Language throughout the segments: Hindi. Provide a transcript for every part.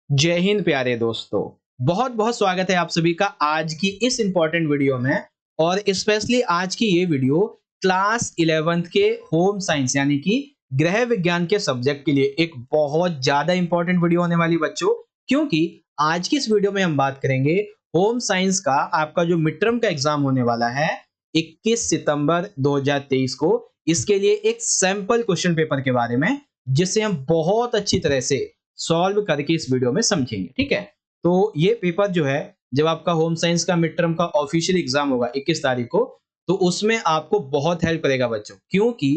जय हिंद प्यारे दोस्तों। बहुत बहुत स्वागत है आप सभी का आज की इस इंपॉर्टेंट वीडियो में। और स्पेशली आज की ये वीडियो क्लास 11th के होम साइंस यानी कि गृह विज्ञान के सब्जेक्ट के लिए एक बहुत ज्यादा इंपॉर्टेंट वीडियो होने वाली बच्चों, क्योंकि आज की इस वीडियो में हम बात करेंगे होम साइंस का आपका जो मिड टर्म का एग्जाम होने वाला है 21 सितंबर 2023 को। इसके लिए एक सैंपल क्वेश्चन पेपर के बारे में जिसे हम बहुत अच्छी तरह से सॉल्व करके इस वीडियो में समझेंगे। ठीक है, तो ये पेपर जो है जब आपका होम साइंस का मिड टर्म का ऑफिशियल एग्जाम होगा 21 तारीख को, तो उसमें आपको बहुत हेल्प करेगा बच्चों, क्योंकि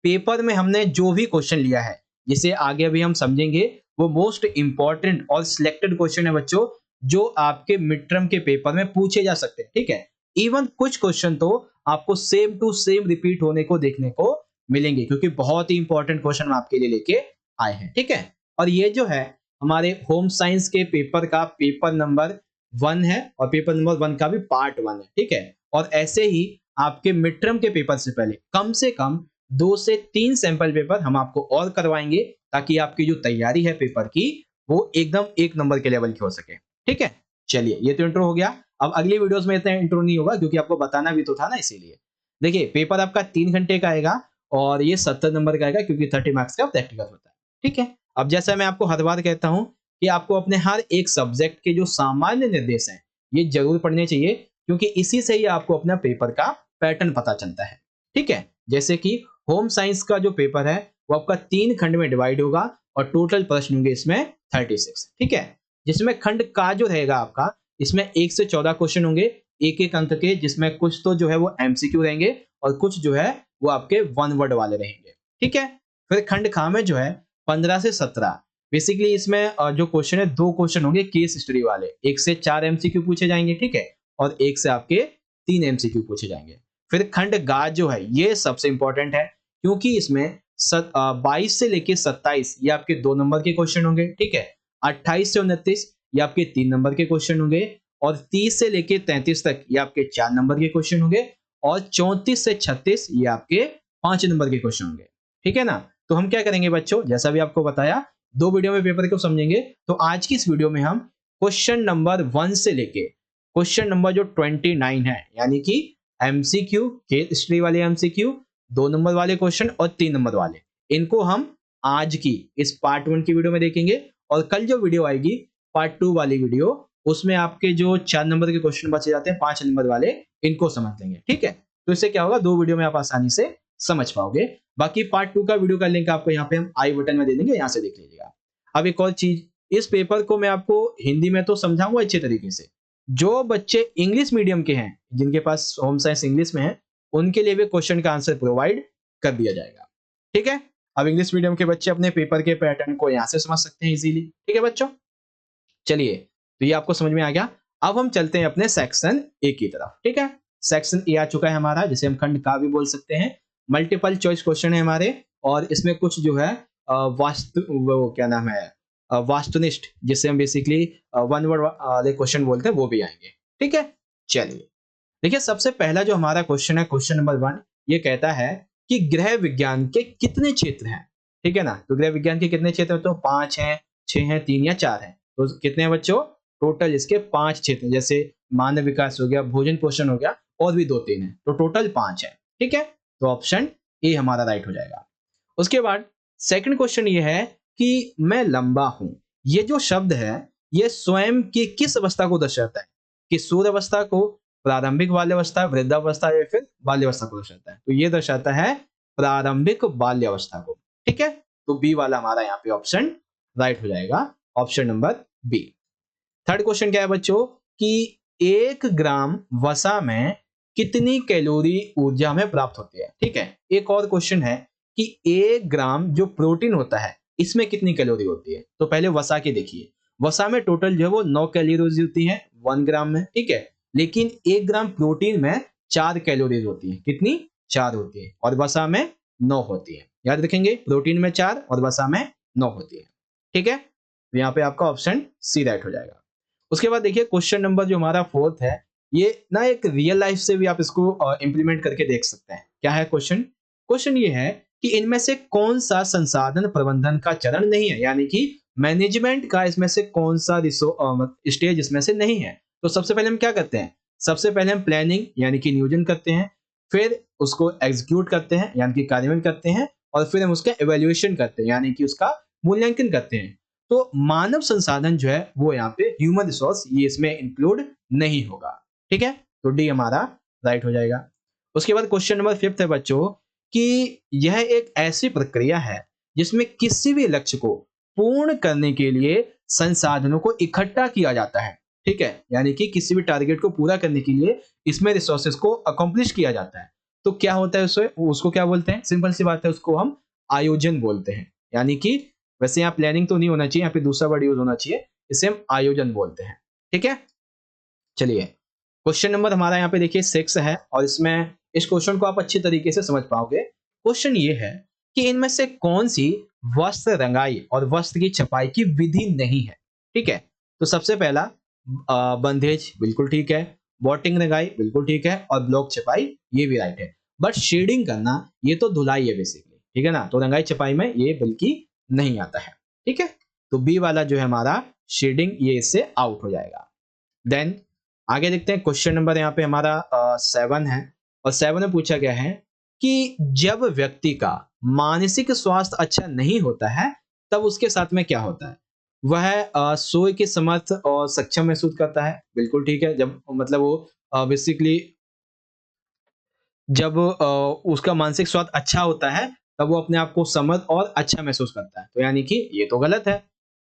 पेपर में हमने जो भी क्वेश्चन लिया है जिसे आगे अभी हम समझेंगे वो मोस्ट इंपॉर्टेंट और सिलेक्टेड क्वेश्चन है बच्चों, जो आपके मिड टर्म के पेपर में पूछे जा सकते हैं। ठीक है, इवन कुछ क्वेश्चन तो आपको सेम टू सेम रिपीट होने को देखने को मिलेंगे, क्योंकि बहुत ही इंपॉर्टेंट क्वेश्चन हम आपके लिए लेके आए हैं। ठीक है, और ये जो है हमारे होम साइंस के पेपर का पेपर नंबर 1 है और पेपर नंबर 1 का भी पार्ट 1 है। ठीक है, और ऐसे ही आपके मिड टर्म के पेपर से पहले कम से कम 2 से 3 सैंपल पेपर हम आपको और करवाएंगे, ताकि आपकी जो तैयारी है पेपर की वो एकदम एक नंबर के लेवल की हो सके। ठीक है, चलिए ये तो इंट्रो हो गया। अब अगली वीडियोस में इतना इंट्रो नहीं होगा, क्योंकि आपको बताना भी तो था ना, इसीलिए। देखिए, पेपर आपका 3 घंटे का आएगा और ये 70 नंबर का आएगा, क्योंकि 30 मार्क्स का प्रैक्टिकल होता है। ठीक है, अब जैसा मैं आपको हर बार कहता हूं कि आपको अपने हर एक सब्जेक्ट के जो सामान्य निर्देश हैं ये जरूर पढ़ने चाहिए, क्योंकि इसी से ही आपको अपना पेपर का पैटर्न पता चलता है। ठीक है, जैसे कि होम साइंस का जो पेपर है वो आपका 3 खंड में डिवाइड होगा और टोटल प्रश्न होंगे इसमें 36। ठीक है, जिसमें खंड का जो रहेगा आपका, इसमें 1 से 14 क्वेश्चन होंगे एक एक अंक के, जिसमें कुछ तो जो है वो एमसीक्यू रहेंगे और कुछ जो है वो आपके वन वर्ड वाले रहेंगे। ठीक है, फिर खंड खा में जो है 15 से 17 बेसिकली इसमें जो क्वेश्चन है 2 क्वेश्चन होंगे केस स्टडी वाले, 1 से 4 एमसीक्यू पूछे जाएंगे। ठीक है, और 1 से आपके 3 एमसीक्यू पूछे जाएंगे। फिर खंड गा जो है ये सबसे इंपॉर्टेंट है, क्योंकि इसमें 22 से लेके 27 ये आपके 2 नंबर के क्वेश्चन होंगे। ठीक है, 28 से 29 ये आपके 3 नंबर के क्वेश्चन होंगे और 30 से लेके 33 तक ये आपके 4 नंबर के क्वेश्चन होंगे और 34 से 36 ये आपके 5 नंबर के क्वेश्चन होंगे। ठीक है ना, तो हम क्या करेंगे बच्चों, जैसा भी आपको बताया 2 वीडियो में पेपर को समझेंगे। तो आज की इस वीडियो में हम क्वेश्चन नंबर 1 से लेके क्वेश्चन नंबर जो 29 है, यानी कि एमसीक्यू केस हिस्ट्री वाले एमसीक्यू, 2 नंबर वाले क्वेश्चन और 3 नंबर वाले, इनको हम आज की इस पार्ट 1 की वीडियो में देखेंगे। और कल जो वीडियो आएगी पार्ट 2 वाली वीडियो, उसमें आपके जो 4 नंबर के क्वेश्चन बचे जाते हैं 5 नंबर वाले, इनको समझ लेंगे। ठीक है, तो इससे क्या होगा, 2 वीडियो में आप आसानी से समझ पाओगे। बाकी पार्ट 2 का वीडियो का लिंक आपको यहाँ पे हम आई बटन में दे देंगे, यहाँ से देख लीजिएगा। अब एक और चीज, इस पेपर को मैं आपको हिंदी में तो समझाऊंगा अच्छे तरीके से। जो बच्चे इंग्लिश मीडियम के हैं, जिनके पास होम साइंस इंग्लिश में है, उनके लिए भी क्वेश्चन का आंसर प्रोवाइड कर दिया जाएगा। ठीक है, अब इंग्लिश मीडियम के बच्चे अपने पेपर के पैटर्न को यहाँ से समझ सकते हैं इजीली। ठीक है बच्चों, चलिए, तो ये आपको समझ में आ गया। अब हम चलते हैं अपने सेक्शन ए की तरफ। ठीक है, सेक्शन ए आ चुका है हमारा, जिसे हम खंड का भी बोल सकते हैं। मल्टीपल चॉइस क्वेश्चन है हमारे, और इसमें कुछ जो है वास्तु, वो क्या नाम है, वास्तुनिष्ठ, जिसे हम बेसिकली वन वर्ड वाले क्वेश्चन बोलते हैं, वो भी आएंगे। ठीक है, चलिए देखिए, सबसे पहला जो हमारा क्वेश्चन है, क्वेश्चन नंबर 1, ये कहता है कि गृह विज्ञान के कितने क्षेत्र हैं। ठीक है ना, तो गृह विज्ञान के कितने क्षेत्र हैं, तो 5 हैं, 6 हैं, 3 या 4 हैं। तो कितने हैं बच्चों, टोटल इसके 5 क्षेत्र हैं। जैसे मानव विकास हो गया, भोजन पोषण हो गया, और भी 2-3 हैं, तो टोटल 5 है। ठीक है, तो ऑप्शन ए हमारा राइट हो जाएगा। उसके बाद सेकंड क्वेश्चन ये है कि मैं लंबा हूं, ये जो शब्द है ये स्वयं की किस अवस्था को दर्शाता है, कि सूर्य अवस्था को, प्रारंभिक बाल्यावस्था, वृद्धावस्था या फिर बाल्यावस्था को दर्शाता है। तो ये दर्शाता है प्रारंभिक बाल्यावस्था को। ठीक है, तो बी वाला हमारा यहाँ पे ऑप्शन राइट हो जाएगा, option number B. Third question क्या है बच्चों, कि 1 ग्राम वसा में कितनी कैलोरी ऊर्जा में प्राप्त होती है। ठीक है, एक और क्वेश्चन है कि 1 ग्राम जो प्रोटीन होता है इसमें कितनी कैलोरी होती है। तो पहले वसा के देखिए, वसा में टोटल जो है वो 9 कैलोरीज होती है 1 ग्राम में। ठीक है, लेकिन 1 ग्राम प्रोटीन में 4 कैलोरीज होती है। कितनी, 4 होती है, और वसा में 9 होती है। याद रखेंगे, प्रोटीन में 4 और वसा में 9 होती है। ठीक है, तो यहाँ पे आपका ऑप्शन सी राइट हो जाएगा। उसके बाद देखिए, क्वेश्चन नंबर जो हमारा 4th है, ये ना एक रियल लाइफ से भी आप इसको इंप्लीमेंट करके देख सकते हैं। क्या है क्वेश्चन, क्वेश्चन ये है कि इनमें से कौन सा संसाधन प्रबंधन का चरण नहीं है, यानी कि मैनेजमेंट का इसमें से कौन सा स्टेज इसमें से नहीं है। तो सबसे पहले हम क्या करते हैं, सबसे पहले हम प्लानिंग यानी कि नियोजन करते हैं, फिर उसको एग्जीक्यूट करते हैं यानी कि कार्यान्वयन करते हैं, और फिर हम उसका इवैल्यूएशन करते हैं यानी कि उसका मूल्यांकन करते हैं। तो मानव संसाधन जो है वो यहाँ पे ह्यूमन रिसोर्स ये इसमें इंक्लूड नहीं होगा। ठीक है, तो डी हमारा राइट हो जाएगा। उसके बाद क्वेश्चन नंबर 5 है बच्चों कि यह एक ऐसी प्रक्रिया है जिसमें किसी भी लक्ष्य को पूर्ण करने के लिए संसाधनों को इकट्ठा किया जाता है। ठीक है, यानी कि किसी भी टारगेट को पूरा करने के लिए इसमें रिसोर्सेज को अकॉम्प्लिश किया जाता है। तो क्या होता है उसको क्या बोलते हैं, सिंपल सी बात है, उसको हम आयोजन बोलते हैं। यानी कि वैसे यहाँ प्लानिंग तो नहीं होना चाहिए, यहाँ पे दूसरा वर्ड यूज होना चाहिए, इसे हम आयोजन बोलते हैं। ठीक है, चलिए क्वेश्चन नंबर हमारा यहाँ पे देखिए 6 है, और इसमें इस क्वेश्चन को आप अच्छी तरीके से समझ पाओगे। क्वेश्चन ये है कि इनमें से कौन सी वस्त्र रंगाई और वस्त्र की छपाई की विधि नहीं है। ठीक है, तो सबसे पहला बंधेज बिल्कुल ठीक है, बॉटिंग रंगाई बिल्कुल ठीक है, और ब्लॉक छपाई ये भी राइट है। बट शेडिंग करना ये तो धुलाई है बेसिकली, ठीक है ना, तो रंगाई छपाई में ये बल्कि नहीं आता है। ठीक है, तो बी वाला जो है हमारा शेडिंग ये इससे आउट हो जाएगा। देन आगे देखते हैं, क्वेश्चन नंबर यहाँ पे हमारा 7 है, और 7 में पूछा गया है कि जब व्यक्ति का मानसिक स्वास्थ्य अच्छा नहीं होता है तब उसके साथ में क्या होता है। वह सोए के समर्थ और सक्षम महसूस करता है, बिल्कुल ठीक है, जब मतलब वो बेसिकली जब उसका मानसिक स्वास्थ्य अच्छा होता है तब वो अपने आप को समर्थ और अच्छा महसूस करता है, तो यानी कि ये तो गलत है।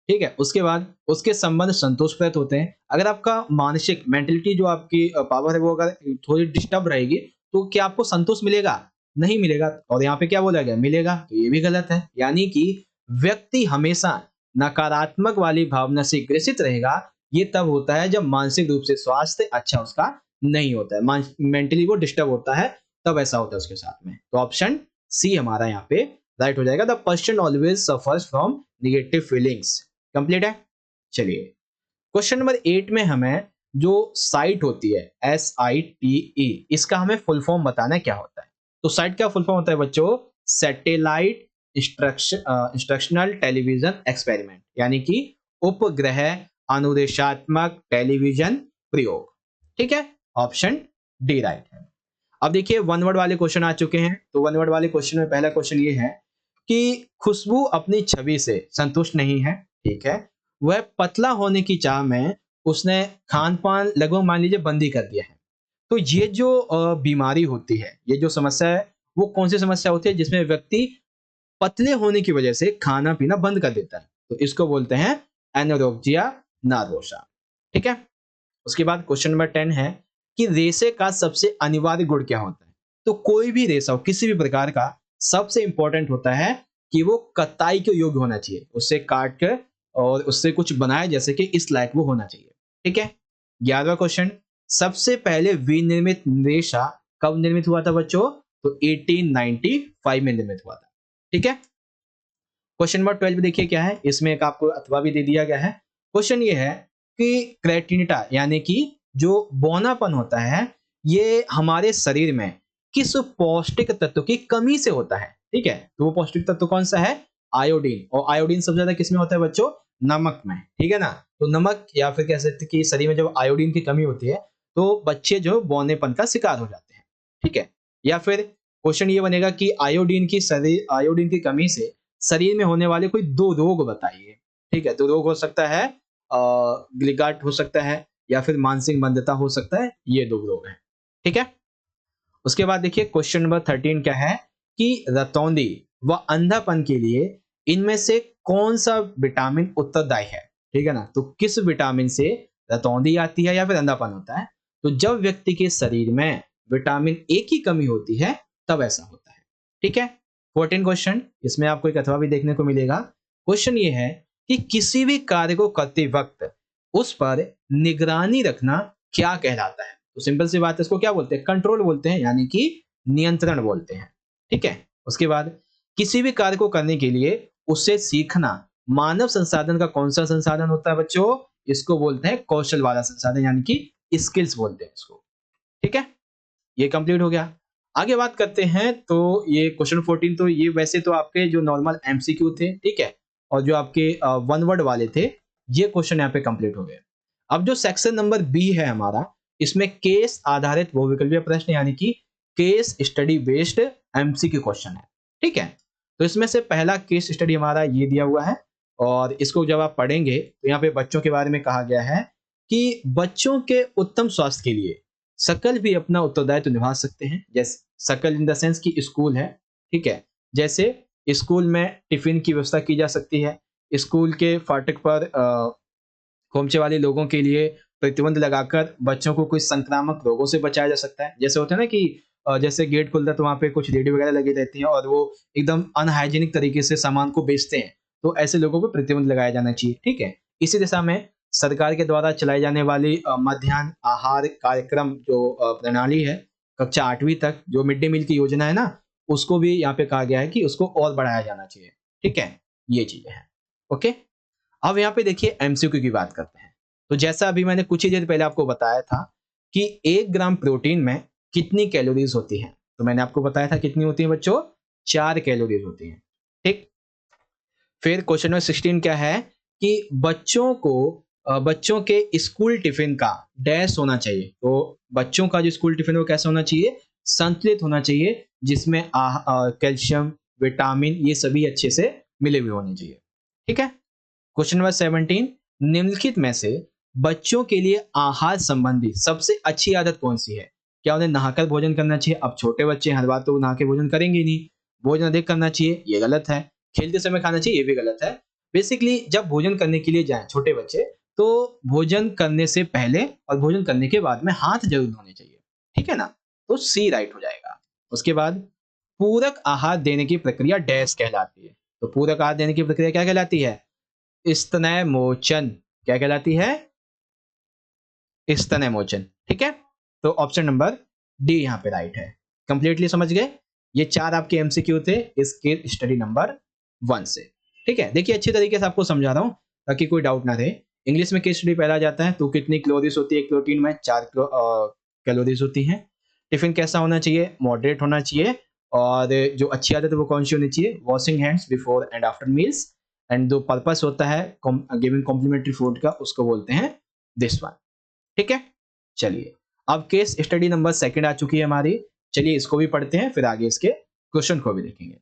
ठीक है, उसके बाद उसके संबंध संतोषप्रद होते हैं। अगर आपका मानसिक मेंटलिटी जो आपकी पावर है वो अगर थोड़ी डिस्टर्ब रहेगी तो क्या आपको संतोष मिलेगा, नहीं मिलेगा। और यहाँ पे क्या बोला गया, मिलेगा, तो ये भी गलत है। यानी कि व्यक्ति हमेशा नकारात्मक वाली भावना से ग्रसित रहेगा, ये तब होता है जब मानसिक रूप से स्वास्थ्य अच्छा उसका नहीं होता है, मेंटली वो डिस्टर्ब होता है, तब ऐसा होता है उसके साथ में। तो ऑप्शन सी हमारा यहाँ पे राइट हो जाएगा। The person always suffers from negative feelings. Complete है। चलिए क्वेश्चन नंबर 8 में हमें जो साइट होती है SITE, इसका हमें फुल फॉर्म बताना है क्या होता है। तो साइट का फुल फॉर्म होता है बच्चों सैटेलाइट इंस्ट्रक्शनल टेलीविजन एक्सपेरिमेंट, यानी कि उपग्रह अनुदेशात्मक टेलीविजन प्रयोग। ठीक है, ऑप्शन डी राइट है। अब देखिए वन वर्ड वाले क्वेश्चन आ चुके हैं। तो वन वर्ड वाले क्वेश्चन में पहला क्वेश्चन ये है कि खुशबू अपनी छवि से संतुष्ट नहीं है। ठीक है, वह पतला होने की चाह में उसने खान पान लगभग मान लीजिए बंदी कर दिया है। तो ये जो बीमारी होती है, ये जो समस्या है, वो कौन सी समस्या होती है जिसमें व्यक्ति पतले होने की वजह से खाना पीना बंद कर देता है। तो इसको बोलते हैं एनोरेक्सिया नर्वोसा। ठीक है, उसके बाद क्वेश्चन नंबर 10 है कि रेशे का सबसे अनिवार्य गुण क्या होता है। तो कोई भी रेशा हो किसी भी प्रकार का, सबसे इंपॉर्टेंट होता है कि वो कताई के योग्य होना चाहिए, उससे काट कर और उससे कुछ बनाए जैसे कि इस लायक वो होना चाहिए। ठीक है, 11वां क्वेश्चन, सबसे पहले विनिर्मित रेशा कब निर्मित हुआ था बच्चों। तो 1895 में निर्मित हुआ था। ठीक है, क्वेश्चन नंबर 12 देखिए क्या है, इसमें एक आपको अथवा भी दे दिया गया है। क्वेश्चन ये है कि क्रेटिनिटा यानी कि जो बौनापन होता है ये हमारे शरीर में किस पौष्टिक तत्व की कमी से होता है। ठीक है, तो वो पौष्टिक तत्व कौन सा है, आयोडीन। और आयोडीन सबसे ज्यादा किसमें होता है बच्चों, नमक में। ठीक है ना, तो नमक या फिर कह सकते कि शरीर में जब आयोडीन की कमी होती है तो बच्चे जो बौनेपन का शिकार हो जाते हैं। ठीक है, या फिर क्वेश्चन ये बनेगा कि आयोडीन की कमी से शरीर में होने वाले कोई 2 रोग बताइए। ठीक है, तो रोग हो सकता है ग्लिगार्ट हो सकता है, या फिर मानसिक मंदता हो सकता है, ये 2 रोग हैं। ठीक है, उसके बाद देखिए क्वेश्चन नंबर 13 क्या है कि रतौंधी व अंधापन के लिए इनमें से कौन सा विटामिन उत्तरदायी है। ठीक है ना, तो किस विटामिन से रतौंधी आती है या फिर अंधापन होता है। तो जब व्यक्ति के शरीर में विटामिन ए की कमी होती है तब ऐसा होता है। ठीक है, 14 क्वेश्चन, इसमें आपको एक अथवा भी देखने को मिलेगा। क्वेश्चन ये है कि किसी भी कार्य को करते वक्त उस पर निगरानी रखना क्या कहलाता है। तो सिंपल सी बात है, इसको क्या बोलते हैं, कंट्रोल बोलते हैं, यानी कि नियंत्रण बोलते हैं। ठीक है, उसके बाद किसी भी कार्य को करने के लिए उससे सीखना मानव संसाधन का कौन सा संसाधन होता है बच्चों, इसको बोलते हैं कौशल वाला संसाधन, यानी कि स्किल्स बोलते हैं इसको। ठीक है, ये कंप्लीट हो गया। आगे बात करते हैं, तो ये क्वेश्चन 14 तो ये वैसे तो आपके जो नॉर्मल MCQ थे। ठीक है, और जो आपके वन वर्ड वाले थे, ये क्वेश्चन यहाँ पे कंप्लीट हो गए। अब जो सेक्शन नंबर बी है हमारा, इसमें केस आधारित बहुविकल्पीय प्रश्न यानी कि case study based MCQ question है। ठीक है, तो इसमें से पहला केस स्टडी हमारा ये दिया हुआ है, और इसको जब आप पढ़ेंगे तो यहाँ पे बच्चों के बारे में कहा गया है कि बच्चों के उत्तम स्वास्थ्य के लिए सकल भी अपना उत्तरदायित्व निभा सकते हैं। जैसे सकल इन द सेंस की स्कूल है, ठीक है, जैसे स्कूल में टिफिन की व्यवस्था की जा सकती है, स्कूल के फाटक पर खोमचे वाले लोगों के लिए प्रतिबंध लगाकर बच्चों को कुछ संक्रामक रोगों से बचाया जा सकता है। जैसे होता है ना कि जैसे गेट खुलता है तो वहाँ पे कुछ रेडी वगैरह लगी रहती है और वो एकदम अनहाइजीनिक तरीके से सामान को बेचते हैं, तो ऐसे लोगों को प्रतिबंध लगाया जाना चाहिए। ठीक है, इसी दिशा में सरकार के द्वारा चलाई जाने वाली मध्याह्न आहार कार्यक्रम जो प्रणाली है कक्षा 8वीं तक, जो मिड डे मील की योजना है ना, उसको भी यहाँ पे कहा गया है कि उसको और बढ़ाया जाना चाहिए। ठीक है, ये चीजें हैं। ओके, अब यहाँ पे देखिए एमसीक्यू की बात करते हैं। तो जैसा अभी मैंने कुछ ही देर पहले आपको बताया था कि 1 ग्राम प्रोटीन में कितनी कैलोरीज होती हैं, तो मैंने आपको बताया था कितनी होती है बच्चों, 4 कैलोरीज होती हैं। ठीक, फिर क्वेश्चन नंबर 16 क्या है कि बच्चों के स्कूल टिफिन का डैश होना चाहिए। तो बच्चों का जो स्कूल टिफिन है वो कैसा होना चाहिए, संतुलित होना चाहिए, जिसमें कैल्शियम, विटामिन ये सभी अच्छे से मिले हुए होने चाहिए। ठीक है, क्वेश्चन नंबर 17, निम्नलिखित में से बच्चों के लिए आहार संबंधी सबसे अच्छी आदत कौन सी है? क्या उन्हें नहाकर भोजन करना चाहिए? अब छोटे बच्चे हर बार तो नहा के भोजन करेंगे ही नहीं। भोजन अधिक करना चाहिए, ये गलत है। खेलते समय खाना चाहिए, ये भी गलत है। बेसिकली जब भोजन करने के लिए जाएं छोटे बच्चे, तो भोजन करने से पहले और भोजन करने के बाद में हाथ जरूर धोने चाहिए। ठीक है ना, तो सी राइट हो जाएगा। उसके बाद पूरक आहार देने की प्रक्रिया डैश कहलाती है। तो पूरक आहार देने की प्रक्रिया क्या कहलाती है? स्तनय मोचन। क्या कहलाती है? स्तनय मोचन। ठीक है, तो ऑप्शन नंबर डी यहाँ पे राइट है। कंप्लीटली समझ गए? ये 4 आपके एमसीक्यू थे इसके स्टडी नंबर 1 से। ठीक है, देखिए अच्छी तरीके से आपको समझा रहा हूँ ताकि कोई डाउट ना रहे। इंग्लिश में केस स्टडी पहला जाता है, तो कितनी कैलोरीज होती है एक प्रोटीन में? 4 कैलोरीज होती हैं। टिफिन कैसा होना चाहिए? मॉडरेट होना चाहिए। और जो अच्छी आदत है वो कौन सी होनी चाहिए? Washing hands before and after meals. And जो पर्पस होता है गिविंग कॉम्प्लीमेंट्री फूड का, उसको बोलते हैं दिस वन। ठीक है, चलिए अब केस स्टडी नंबर 2 आ चुकी है हमारी। चलिए इसको भी पढ़ते हैं, फिर आगे इसके क्वेश्चन को भी देखेंगे।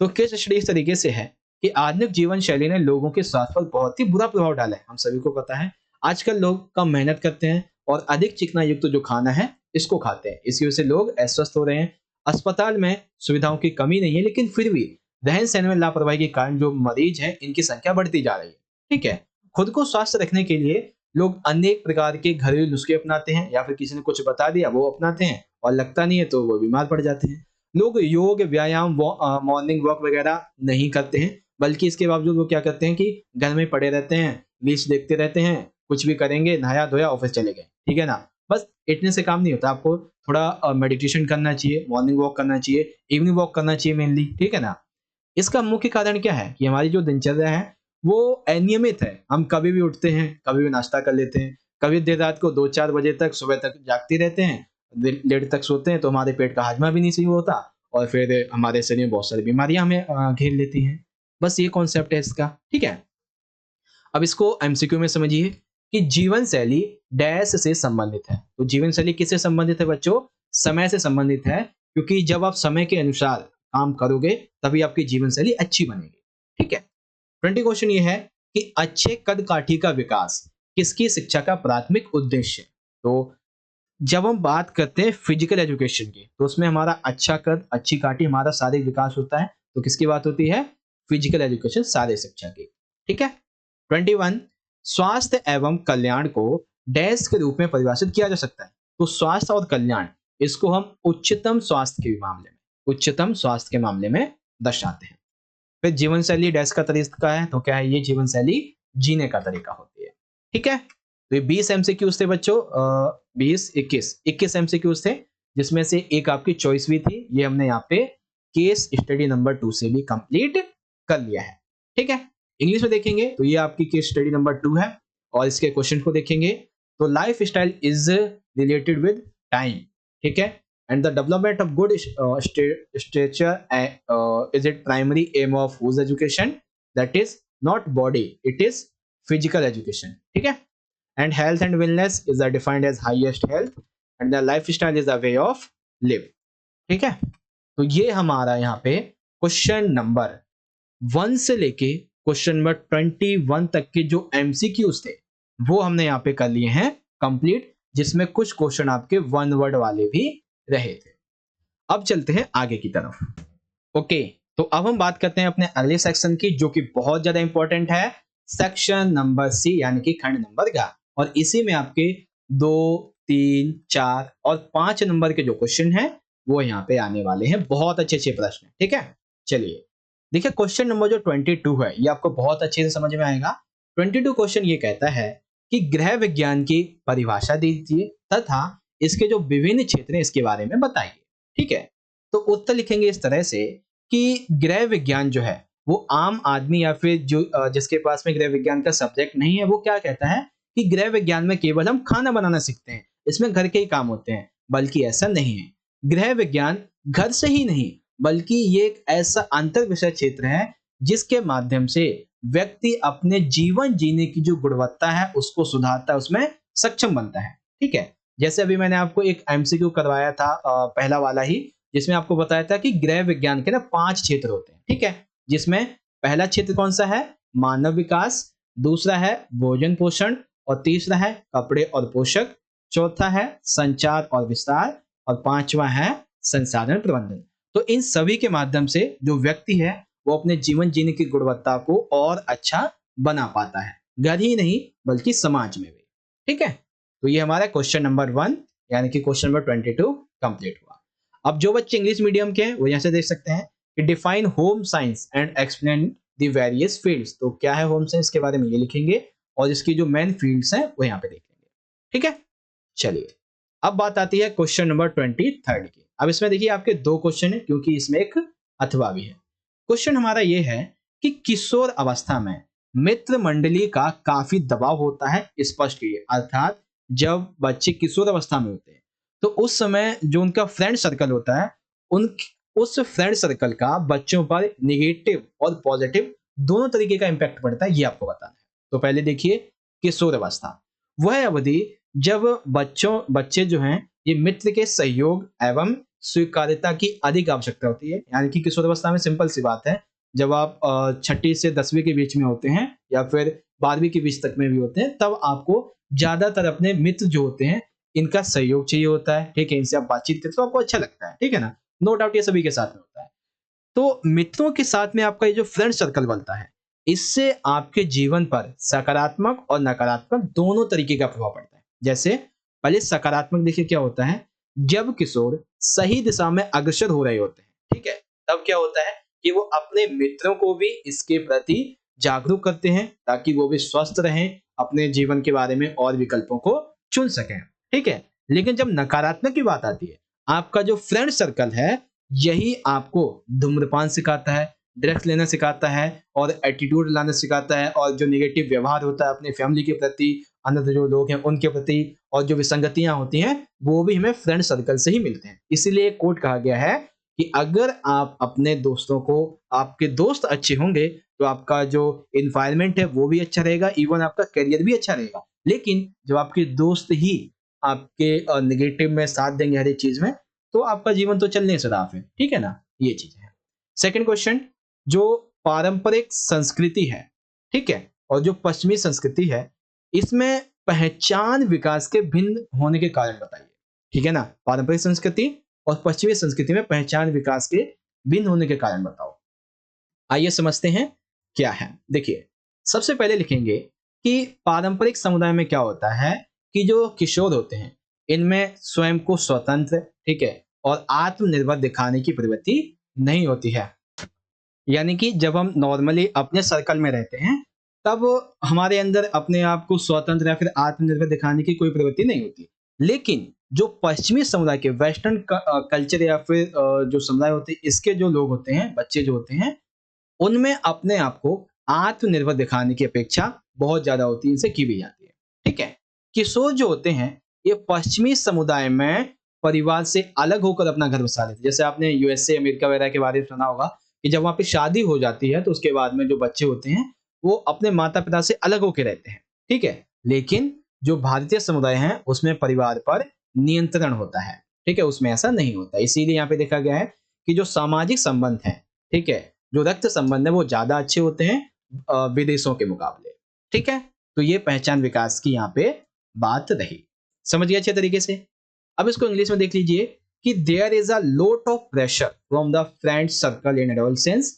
तो केस स्टडी इस तरीके से है कि आधुनिक जीवन शैली ने लोगों के स्वास्थ्य पर बहुत ही बुरा प्रभाव डाला है। हम सभी को पता है आजकल लोग कम मेहनत करते हैं और अधिक चिकना युक्त जो खाना है इसको खाते हैं। इसकी वजह से लोग अस्वस्थ हो रहे हैं। अस्पताल में सुविधाओं की कमी नहीं है, लेकिन फिर भी रहन सहन में लापरवाही के कारण जो मरीज है इनकी संख्या बढ़ती जा रही है। ठीक है, खुद को स्वस्थ रखने के लिए लोग अनेक प्रकार के घरेलू नुस्खे अपनाते हैं, या फिर किसी ने कुछ बता दिया वो अपनाते हैं और लगता नहीं है तो वो बीमार पड़ जाते हैं। लोग योग, व्यायाम, मॉर्निंग वॉक वगैरह नहीं करते हैं, बल्कि इसके बावजूद वो क्या करते हैं कि घर में पड़े रहते हैं, रील्स देखते रहते हैं, कुछ भी करेंगे, नहाया धोया ऑफिस चले गए। ठीक है ना, बस इतने से काम नहीं होता। आपको थोड़ा मेडिटेशन करना चाहिए, मॉर्निंग वॉक करना चाहिए, इवनिंग वॉक करना चाहिए मेनली। ठीक है ना, इसका मुख्य कारण क्या है कि हमारी जो दिनचर्या है वो अनियमित है। हम कभी भी उठते हैं, कभी भी नाश्ता कर लेते हैं, कभी देर रात को 2-4 बजे तक, सुबह तक जागते रहते हैं, लेट तक सोते हैं, तो हमारे पेट का हाजमा भी नहीं सही होता और फिर हमारे शरीर में बहुत सारी बीमारियां हमें घेर लेती हैं। बस ये कॉन्सेप्ट है इसका। ठीक है, अब इसको एमसीक्यू में समझिए कि जीवन शैली डैश से संबंधित है। तो जीवन शैली किससे संबंधित है बच्चों? समय से संबंधित है, क्योंकि जब आप समय के अनुसार काम करोगे तभी आपकी जीवन शैली अच्छी बनेगी। ठीक है, 20 क्वेश्चन ये है कि अच्छे कद काठी का विकास किसकी शिक्षा का प्राथमिक उद्देश्य है? तो जब हम बात करते हैं फिजिकल एजुकेशन की, तो उसमें हमारा अच्छा कद, अच्छी काठी, हमारा शारीरिक विकास होता है। तो किसकी बात होती है? फिजिकल एजुकेशन, शारीरिक शिक्षा की। ठीक है, 21, स्वास्थ्य एवं कल्याण को डैश के रूप में परिभाषित किया जा सकता है। तो स्वास्थ्य और कल्याण, इसको हम उच्चतम स्वास्थ्य के मामले में दर्शाते हैं। फिर जीवन शैली डैश का तरीका है, तो क्या है? ये जीवन शैली जीने का तरीका होती है। ठीक है, तो ये 20 एमसीक्यूज थे बच्चों, 21 एमसीक्यूज थे, जिसमें से एक आपकी चॉइस भी थी। ये हमने यहाँ पे केस स्टडी नंबर 2 से भी कंप्लीट कर लिया है। ठीक है, इंग्लिश में देखेंगे तो ये आपकी केस स्टडी नंबर 2 है, और इसके क्वेश्चन को देखेंगे तो life style is related with time. ठीक है, and the development of good stature is it primary aim of whose education? That is not body, it is physical education, ठीक है। And health and wellness is defined as highest health and the life style is the way of live, ठीक है। तो ये हमारा यहाँ पे क्वेश्चन नंबर 1 से लेके क्वेश्चन नंबर 21 तक के जो एमसीक्यूज थे वो हमने यहाँ पे कर लिए हैं कंप्लीट, जिसमें कुछ क्वेश्चन आपके 1 वर्ड वाले भी रहे थे। अब चलते हैं आगे की तरफ। ओके, तो अब हम बात करते हैं अपने अगले सेक्शन की, जो कि बहुत ज्यादा इंपॉर्टेंट है, सेक्शन नंबर सी यानी कि खंड नंबर का। और इसी में आपके 2, 3, 4 और 5 नंबर के जो क्वेश्चन हैं वो यहाँ पे आने वाले हैं। बहुत अच्छे अच्छे प्रश्न, ठीक है। चलिए देखिए, क्वेश्चन नंबर जो 22 है ये आपको बहुत अच्छे से समझ में आएगा। 22 क्वेश्चन ये कहता है कि गृह विज्ञान की परिभाषा दीजिए तथा इसके जो विभिन्न क्षेत्र हैं इसके बारे में बताइए, ठीक है। तो उत्तर लिखेंगे इस तरह से कि गृह विज्ञान जो है वो आम आदमी या फिर जो जिसके पास में गृह विज्ञान का सब्जेक्ट नहीं है वो क्या कहता है कि गृह विज्ञान में केवल हम खाना बनाना सीखते हैं, इसमें घर के ही काम होते हैं, बल्कि ऐसा नहीं है। गृह विज्ञान घर से ही नहीं बल्कि ये एक ऐसा अंतर विषय क्षेत्र है जिसके माध्यम से व्यक्ति अपने जीवन जीने की जो गुणवत्ता है उसको सुधारता है, उसमें सक्षम बनता है, ठीक है। जैसे अभी मैंने आपको एक एमसीक्यू करवाया था पहला वाला ही, जिसमें आपको बताया था कि गृह विज्ञान के ना 5 क्षेत्र होते हैं, ठीक है। जिसमें पहला क्षेत्र कौन सा है, मानव विकास, दूसरा है भोजन पोषण, और तीसरा है कपड़े और पोषक, चौथा है संचार और विस्तार, और 5वां है संसाधन प्रबंधन। तो इन सभी के माध्यम से जो व्यक्ति है वो अपने जीवन जीने की गुणवत्ता को और अच्छा बना पाता है, घर ही नहीं बल्कि समाज में भी, ठीक है। तो ये हमारा क्वेश्चन नंबर 1 यानी कि क्वेश्चन नंबर 22 कंप्लीट हुआ। अब जो बच्चे इंग्लिश मीडियम के हैं वो यहाँ से देख सकते हैं कि define home science and explain the various fields. तो क्या है होम साइंस के बारे में ये लिखेंगे और इसकी जो मेन फील्ड्स हैं वो यहाँ पे देखेंगे, ठीक है। चलिए अब बात आती है क्वेश्चन नंबर 23 की। अब इसमें देखिए आपके 2 क्वेश्चन है क्योंकि इसमें एक अथवा भी है। क्वेश्चन हमारा ये है कि किशोर अवस्था में मित्र मंडली का काफी दबाव होता है, स्पष्ट कीजिए। अर्थात जब बच्चे किशोर अवस्था में होते हैं तो उस समय जो उनका फ्रेंड सर्कल होता है उस फ्रेंड सर्कल का बच्चों पर निगेटिव और पॉजिटिव दोनों तरीके का इंपैक्ट पड़ता है, ये आपको बताना है। तो पहले देखिए किशोर अवस्था, वह अवधि जब बच्चे जो हैं ये मित्र के सहयोग एवं स्वीकार्यता की अधिक आवश्यकता होती है। यानी कि किशोर अवस्था में सिंपल सी बात है, जब आप 6ठी से 10वीं के बीच में होते हैं या फिर 12वीं के बीच तक में भी होते हैं, तब आपको ज्यादातर अपने मित्र जो होते हैं इनका सहयोग चाहिए होता है, ठीक है। इनसे आप बातचीत करते तो आपको अच्छा लगता है, ठीक है ना। नो डाउट ये सभी के साथ में होता है। तो मित्रों के साथ में आपका ये जो फ्रेंड सर्कल बनता है इससे आपके जीवन पर सकारात्मक और नकारात्मक दोनों तरीके का प्रभाव पड़ता है। जैसे पहले सकारात्मक देखिए क्या होता है, जब किशोर सही दिशा में अग्रसर हो रहे होते हैं, ठीक है, तब क्या होता है कि वो अपने मित्रों को भी इसके प्रति जागरूक करते हैं ताकि वो भी स्वस्थ रहें, अपने जीवन के बारे में और विकल्पों को चुन सकें, ठीक है। लेकिन जब नकारात्मक की बात आती है, आपका जो फ्रेंड सर्कल है यही आपको धूम्रपान सिखाता है, ड्रग्स लेना सिखाता है और एटीट्यूड लाना सिखाता है, और जो नेगेटिव व्यवहार होता है अपने फैमिली के प्रति, अन्य जो लोग हैं उनके प्रति, और जो विसंगतियां होती हैं वो भी हमें फ्रेंड सर्कल से ही मिलते हैं। इसीलिए एक कोट कहा गया है कि अगर आप अपने दोस्तों को, आपके दोस्त अच्छे होंगे तो आपका जो इन्वायरमेंट है वो भी अच्छा रहेगा, इवन आपका करियर भी अच्छा रहेगा। लेकिन जब आपके दोस्त ही आपके नेगेटिव में साथ देंगे हर एक चीज में, तो आपका जीवन तो चलने से राफ है, ठीक है ना। ये चीज है। सेकंड क्वेश्चन, जो पारंपरिक संस्कृति है, ठीक है, और जो पश्चिमी संस्कृति है, इसमें पहचान विकास के भिन्न होने के कारण बताइए, ठीक है ना। पारंपरिक संस्कृति और पश्चिमी संस्कृति में पहचान विकास के भिन्न होने के कारण बताओ। आइए समझते हैं क्या है। देखिए सबसे पहले लिखेंगे कि पारंपरिक समुदाय में क्या होता है कि जो किशोर होते हैं इनमें स्वयं को स्वतंत्र, ठीक है, और आत्मनिर्भर दिखाने की प्रवृत्ति नहीं होती है। यानी कि जब हम नॉर्मली अपने सर्कल में रहते हैं तब हमारे अंदर अपने आप को स्वतंत्र या फिर आत्मनिर्भर दिखाने की कोई प्रवृत्ति नहीं होती। लेकिन जो पश्चिमी समुदाय के वेस्टर्न कल्चर या फिर जो समुदाय होते हैं इसके जो लोग होते हैं, बच्चे जो होते हैं, उनमें अपने आप को आत्मनिर्भर दिखाने की अपेक्षा बहुत ज्यादा होती है, इनसे की भी जाती है, ठीक है। किशोर जो होते हैं ये पश्चिमी समुदाय में परिवार से अलग होकर अपना घर बसा लेते हैं। जैसे आपने यूएसए, अमेरिका वगैरह के बारे में सुना होगा कि जब वहां पे शादी हो जाती है तो उसके बाद में जो बच्चे होते हैं वो अपने माता पिता से अलग होकर रहते हैं, ठीक है। लेकिन जो भारतीय समुदाय है उसमें परिवार पर नियंत्रण होता है, ठीक है, उसमें ऐसा नहीं होता। इसीलिए यहाँ पे देखा गया है कि जो सामाजिक संबंध है, ठीक है, जो रक्त संबंध है वो ज्यादा अच्छे होते हैं विदेशों के मुकाबले, ठीक है। तो ये पहचान विकास की यहाँ पे बात रही, समझ गए अच्छे तरीके से। अब इसको इंग्लिश में देख लीजिए कि there is a lot of pressure from the friend circle in adolescence,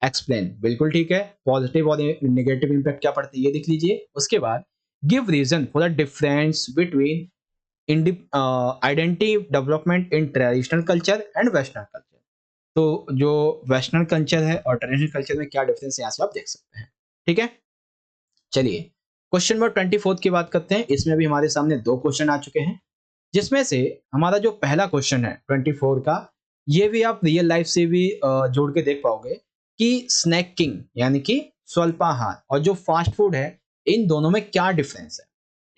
explain, बिल्कुल ठीक है। पॉजिटिव और नेगेटिव इंपैक्ट क्या पड़ता है ये देख लीजिए। उसके बाद give reason for the difference between identity development in traditional culture and western culture. तो जो वेस्टर्न कल्चर है और ट्रेडिशनल कल्चर में क्या डिफरेंस है यहाँ से आप देख सकते हैं, ठीक है। चलिए क्वेश्चन नंबर 24 की बात करते हैं। इसमें भी हमारे सामने दो क्वेश्चन आ चुके हैं, जिसमें से हमारा जो पहला क्वेश्चन है 24 का, ये भी आप रियल लाइफ से भी जोड़ के देख पाओगे कि स्नैकिंग यानी कि स्वल्पाहार और जो फास्ट फूड है इन दोनों में क्या डिफरेंस है,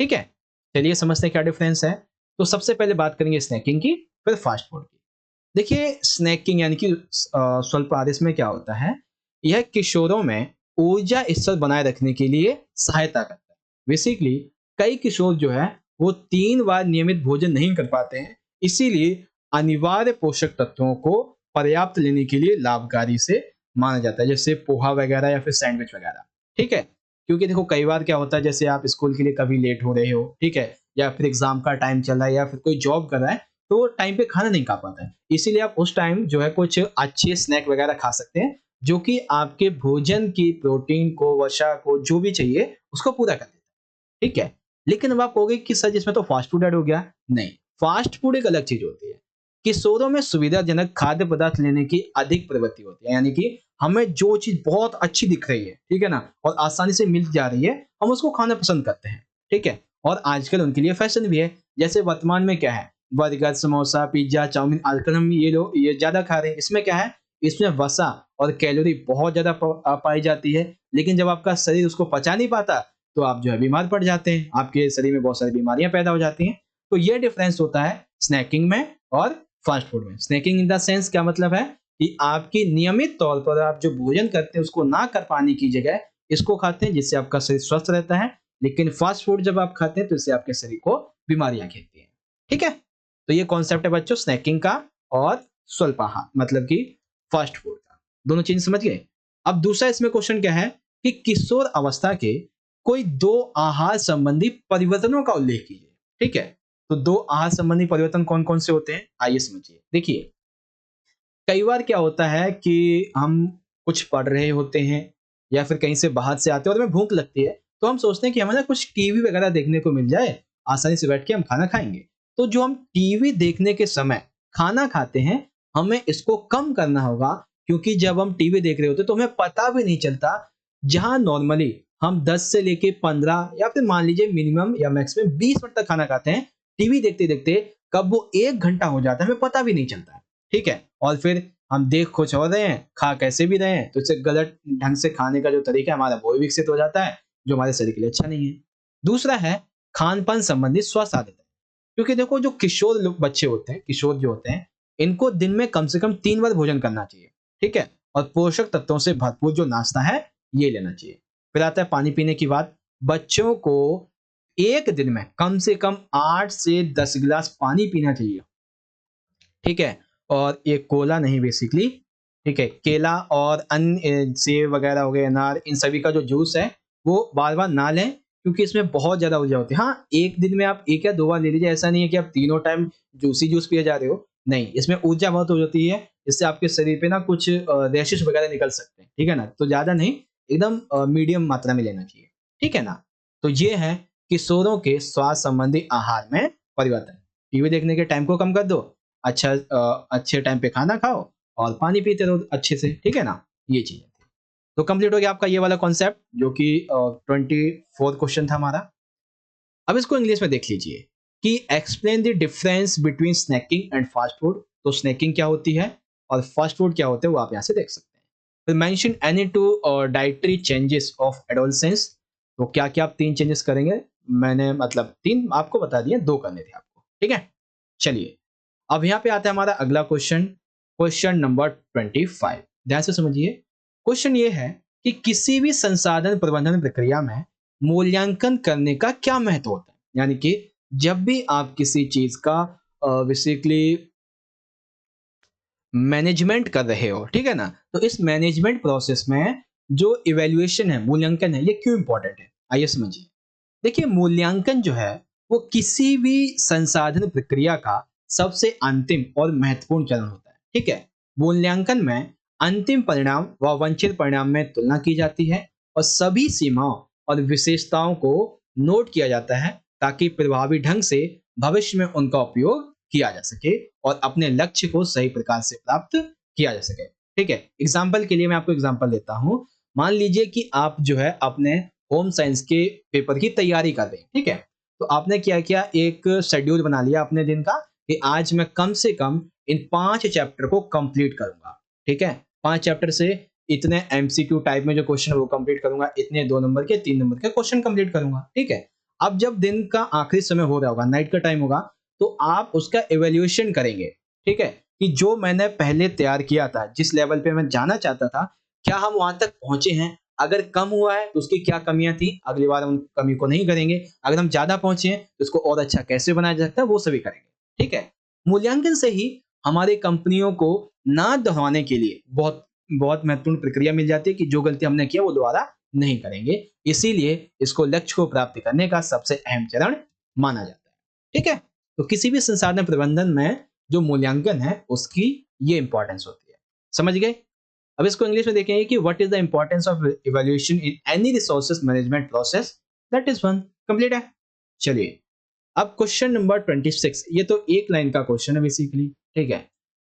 ठीक है। चलिए समझते हैं क्या डिफरेंस है। तो सबसे पहले बात करेंगे स्नैकिंग की, फिर फास्ट फूड की। देखिए स्नैकिंग यानी कि स्वल्पाहार, इसमें क्या होता है, यह किशोरों में ऊर्जा स्तर बनाए रखने के लिए सहायता करता है। बेसिकली कई किशोर जो है वो 3 बार नियमित भोजन नहीं कर पाते हैं, इसीलिए अनिवार्य पोषक तत्वों को पर्याप्त लेने के लिए लाभकारी से माना जाता है, जैसे पोहा वगैरह या फिर सैंडविच वगैरह, ठीक है। क्योंकि देखो कई बार क्या होता है, जैसे आप स्कूल के लिए कभी लेट हो रहे हो, ठीक है, या फिर एग्जाम का टाइम चल रहा है या फिर कोई जॉब कर रहा है, तो वो टाइम पे खाना नहीं खा पाता है, इसीलिए आप उस टाइम जो है कुछ अच्छे स्नैक वगैरह खा सकते हैं जो कि आपके भोजन की प्रोटीन को, वसा को, जो भी चाहिए उसको पूरा कर देता है, ठीक है। लेकिन अब आप कहोगे कि सर इसमें तो फास्ट फूड ऐड हो गया। नहीं, फास्ट फूड एक अलग चीज होती है। किशोरों में सुविधाजनक खाद्य पदार्थ लेने की अधिक प्रवृत्ति होती है, यानी कि हमें जो चीज बहुत अच्छी दिख रही है, ठीक है ना, और आसानी से मिल जा रही है, हम उसको खाना पसंद करते हैं, ठीक है। और आजकल उनके लिए फैशन भी है। जैसे वर्तमान में क्या है, बर्गर, समोसा, पिज्जा, चाउमीन, आजकल हम ये लोग ये ज्यादा खा रहे हैं। इसमें क्या है, इसमें वसा और कैलोरी बहुत ज्यादा पाई जाती है, लेकिन जब आपका शरीर उसको पचा नहीं पाता तो आप जो है बीमार पड़ जाते हैं, आपके शरीर में बहुत सारी बीमारियां पैदा हो जाती हैं। तो ये डिफरेंस होता है स्नैकिंग में और फास्ट फूड में। स्नैकिंग इन द सेंस क्या मतलब है कि आपकी नियमित तौर पर आप जो भोजन करते हैं उसको ना कर पाने की जगह इसको खाते हैं, जिससे आपका शरीर स्वस्थ रहता है। लेकिन फास्ट फूड जब आप खाते हैं तो इससे आपके शरीर को बीमारियां घेरती हैं, ठीक है। तो ये कॉन्सेप्ट है बच्चों स्नैकिंग का और स्वल्पाहार मतलब कि फास्ट फूड का, दोनों चीज समझ गए। अब दूसरा इसमें क्वेश्चन क्या है कि किशोर अवस्था के कोई 2 आहार संबंधी परिवर्तनों का उल्लेख कीजिए, ठीक है। तो 2 आहार संबंधी परिवर्तन कौन कौन से होते हैं आइए समझिए। देखिए कई बार क्या होता है कि हम कुछ पढ़ रहे होते हैं या फिर कहीं से बाहर से आते हैं और हमें भूख लगती है, तो हम सोचते हैं कि हमें ना कुछ टीवी वगैरह देखने को मिल जाए, आसानी से बैठ के हम खाना खाएंगे। तो जो हम टीवी देखने के समय खाना खाते हैं, हमें इसको कम करना होगा, क्योंकि जब हम टीवी देख रहे होते हैं तो हमें पता भी नहीं चलता। जहां नॉर्मली हम 10 से लेके 15 या फिर मान लीजिए मिनिमम या मैक्सिमम 20 मिनट तक खाना खाते हैं, टीवी देखते देखते कब वो 1 घंटा हो जाता है हमें पता भी नहीं चलता है, ठीक है। और फिर हम देख कुछ और रहे हैं, खा कैसे भी रहे हैं, तो इससे गलत ढंग से खाने का जो तरीका है हमारा वो भी विकसित हो जाता है, जो हमारे शरीर के लिए अच्छा नहीं है। दूसरा है खान-पान संबंधित स्वास्थ्य आदतें। क्योंकि देखो जो किशोर लोग बच्चे होते हैं, किशोर जो होते हैं, इनको दिन में कम से कम 3 बार भोजन करना चाहिए, ठीक है? और पोषक तत्वों से भरपूर जो नाश्ता है, ये लेना चाहिए। फिर आता है पानी पीने की बात। बच्चों को 1 दिन में कम से कम 8 से 10 गिलास पानी पीना चाहिए, ठीक है? और ये कोला नहीं बेसिकली, ठीक है? केला और अन्य सेब वगैरह हो गए, अनार, इन सभी का जो जूस है, वो बार-बार ना लें, क्योंकि इसमें बहुत ज़्यादा ऊर्जा होती है। हाँ, 1 दिन में आप 1 या 2 बार ले लीजिए, ऐसा नहीं है कि आप तीनों टाइम जूस ही जूस पिए जा रहे हो। नहीं, इसमें ऊर्जा बहुत हो जाती है, इससे आपके शरीर पे ना कुछ रैशेज़ वगैरह निकल सकते हैं, ठीक है ना? तो ज़्यादा नहीं, एकदम मीडियम मात्रा में लेना चाहिए, ठीक है ना? तो ये है किशोरों के स्वास्थ्य संबंधी आहार में परिवर्तन। टीवी देखने के टाइम को कम कर दो, अच्छे टाइम पे खाना खाओ और पानी पीते रहो अच्छे से, ठीक है ना? ये चीज़ है। तो कंप्लीट हो गया आपका ये वाला कॉन्सेप्ट जो कि 24 क्वेश्चन था हमारा। अब इसको इंग्लिश में देख लीजिए कि explain the difference between snacking and fast food. तो स्नैकिंग क्या होती है और फास्ट फूड क्या होते हैं वो आप यहाँ से देख सकते हैं। फिर mention any two dietary changes of adolescence. तो क्या-क्या आप 3 चेंजेस करेंगे? मैंने मतलब 3 आपको बता दिए, 2 करने थे आपको, ठीक है? चलिए अब यहाँ पे आता है हमारा अगला क्वेश्चन, क्वेश्चन नंबर 25। ध्यान से समझिए। क्वेश्चन ये है कि किसी भी संसाधन प्रबंधन प्रक्रिया में मूल्यांकन करने का क्या महत्व होता है। यानी कि जब भी आप किसी चीज का बेसिकली मैनेजमेंट कर रहे हो, ठीक है ना, तो इस मैनेजमेंट प्रोसेस में जो इवैल्यूएशन है, मूल्यांकन है, ये क्यों इंपॉर्टेंट है, आइए समझिए। देखिए, मूल्यांकन जो है वो किसी भी संसाधन प्रक्रिया का सबसे अंतिम और महत्वपूर्ण चरण होता है। ठीक है, मूल्यांकन में अंतिम परिणाम व वांछित परिणाम में तुलना की जाती है और सभी सीमाओं और विशेषताओं को नोट किया जाता है ताकि प्रभावी ढंग से भविष्य में उनका उपयोग किया जा सके और अपने लक्ष्य को सही प्रकार से प्राप्त किया जा सके। ठीक है, एग्जाम्पल के लिए मैं आपको एग्जाम्पल देता हूं। मान लीजिए कि आप जो है अपने होम साइंस के पेपर की तैयारी कर रहे हैं। ठीक है, तो आपने क्या किया, एक शेड्यूल बना लिया अपने दिन का कि आज मैं कम से कम इन 5 चैप्टर को कंप्लीट करूंगा। ठीक है, 5 चैप्टर से इतने एमसीक्यू टाइप में जो क्वेश्चन है वो कंप्लीट करूंगा, इतने 2 नंबर के 3 नंबर के क्वेश्चन कंप्लीट करूंगा। ठीक है, अब जब दिन का आखिरी समय हो रहा होगा, नाइट का टाइम होगा, तो आप उसका इवैल्यूएशन करेंगे। ठीक है, कि जो मैंने पहले तैयार किया था, जिस लेवल पे मैं जाना चाहता था, क्या हम वहां तक पहुंचे हैं? अगर कम हुआ है तो उसकी क्या कमियां थी, अगली बार हम कमी को नहीं करेंगे। अगर हम ज्यादा पहुंचे हैं तो उसको और अच्छा कैसे बनाया जा सकता है, वो सभी करेंगे। ठीक है, मूल्यांकन से ही हमारे कंपनियों को ना दोहराने के लिए बहुत बहुत महत्वपूर्ण प्रक्रिया मिल जाती है कि जो गलती हमने किया वो दोबारा नहीं करेंगे। इसीलिए इसको लक्ष्य को प्राप्त करने का सबसे अहम चरण माना जाता है। ठीक है, तो किसी भी संसाधन प्रबंधन में जो मूल्यांकन है उसकी ये इंपॉर्टेंस होती है। समझ गए? अब इसको इंग्लिश में देखेंगे कि what is the importance of evaluation in any resources management process. That is one complete है। चलिए, अब क्वेश्चन नंबर 26, ये तो एक लाइन का क्वेश्चन है बेसिकली। ठीक है,